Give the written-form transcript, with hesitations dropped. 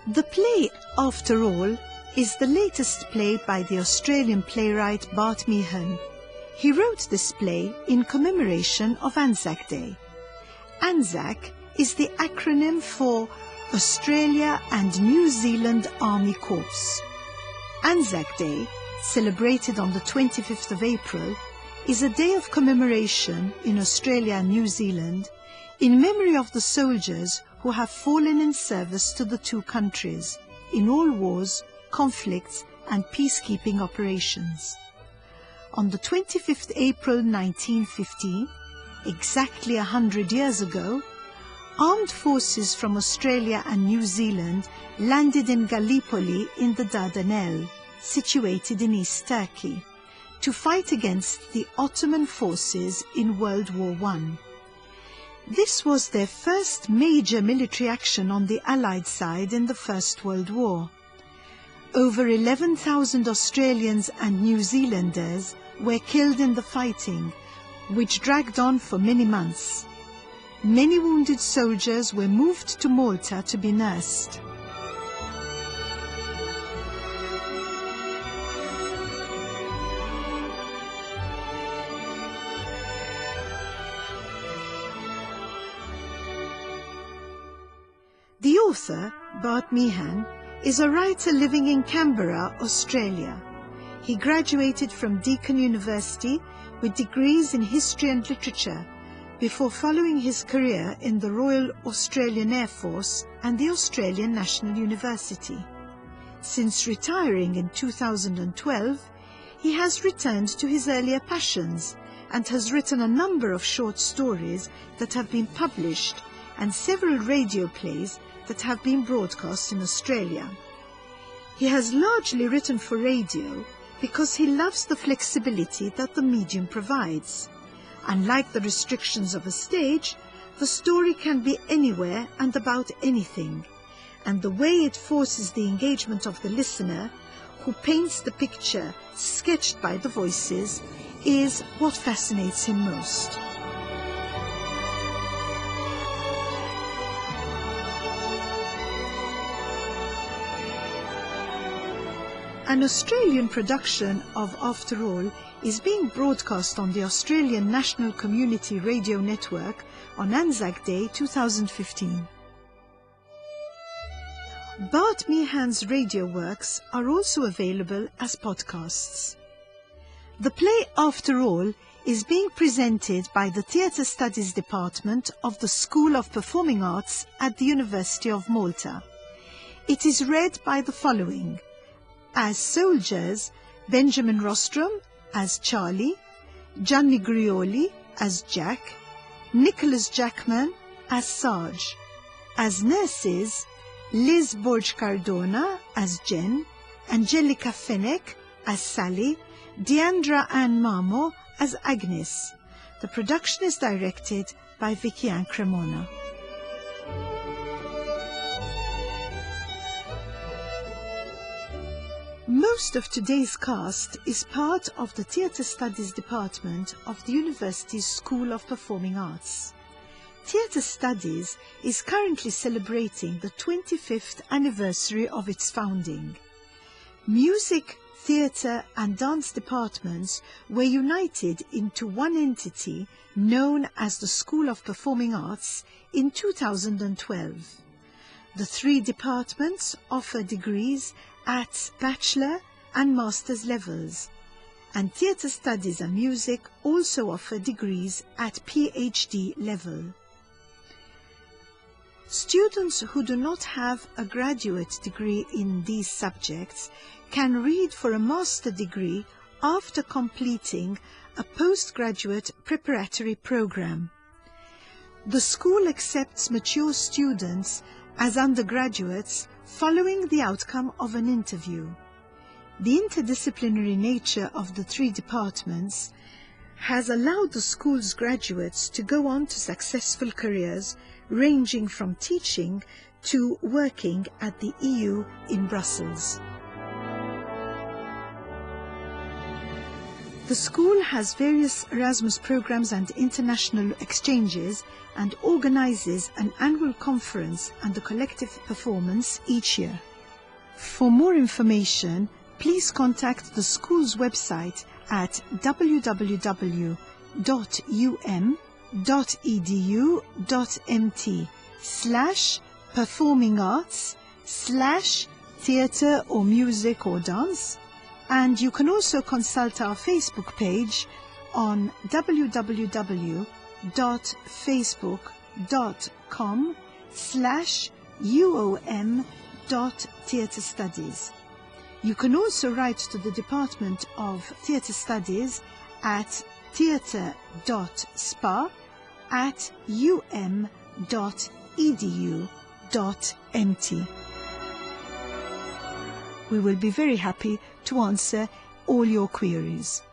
The play, After All, is the latest play by the Australian playwright Bart Meehan. He wrote this play in commemoration of ANZAC Day. ANZAC is the acronym for Australia and New Zealand Army Corps. ANZAC Day, celebrated on the 25th of April, is a day of commemoration in Australia and New Zealand in memory of the soldiers who have fallen in service to the two countries in all wars, conflicts and peacekeeping operations. On the 25th April 1915, exactly 100 years ago, armed forces from Australia and New Zealand landed in Gallipoli in the Dardanelles, situated in East Turkey, to fight against the Ottoman forces in World War I. This was their first major military action on the Allied side in the First World War. Over 11,000 Australians and New Zealanders were killed in the fighting, which dragged on for many months. Many wounded soldiers were moved to Malta to be nursed. The author, Bart Meehan, is a writer living in Canberra, Australia. He graduated from Deakin University with degrees in History and Literature before following his career in the Royal Australian Air Force and the Australian National University. Since retiring in 2012, he has returned to his earlier passions and has written a number of short stories that have been published and several radio plays that have been broadcast in Australia. He has largely written for radio because he loves the flexibility that the medium provides. Unlike the restrictions of a stage, the story can be anywhere and about anything, and the way it forces the engagement of the listener, who paints the picture sketched by the voices, is what fascinates him most. An Australian production of After All is being broadcast on the Australian National Community Radio Network on ANZAC Day 2015. Bart Meehan's radio works are also available as podcasts. The play After All is being presented by the Theatre Studies Department of the School of Performing Arts at the University of Malta. It is read by the following: as soldiers, Benjamin Rostrom as Charlie, Gianni Grioli as Jack, Nicholas Jackman as Sarge. As nurses, Liz Borg Cardona as Jen, Angelica Fenech as Sally, Diandra and Mamo as Agnes. The production is directed by Vicky Ann Cremona. Most of today's cast is part of the Theatre Studies Department of the University's School of Performing Arts. Theatre Studies is currently celebrating the 25th anniversary of its founding. Music, theatre and dance departments were united into one entity known as the School of Performing Arts in 2012. The three departments offer degrees at bachelor and master's levels, and theatre studies and music also offer degrees at PhD level. Students who do not have a graduate degree in these subjects can read for a master degree after completing a postgraduate preparatory program. The school accepts mature students as undergraduates following the outcome of an interview. The interdisciplinary nature of the three departments has allowed the school's graduates to go on to successful careers ranging from teaching to working at the EU in Brussels. The school has various Erasmus programs and international exchanges and organizes an annual conference and a collective performance each year. For more information, please contact the school's website at www.um.edu.mt/performing-arts/theatre or music or dance, and you can also consult our Facebook page on www.facebook.com/uom.theatre-studies. You can also write to the Department of Theatre Studies at theatre.spa@um.edu.mt. We will be very happy to answer all your queries.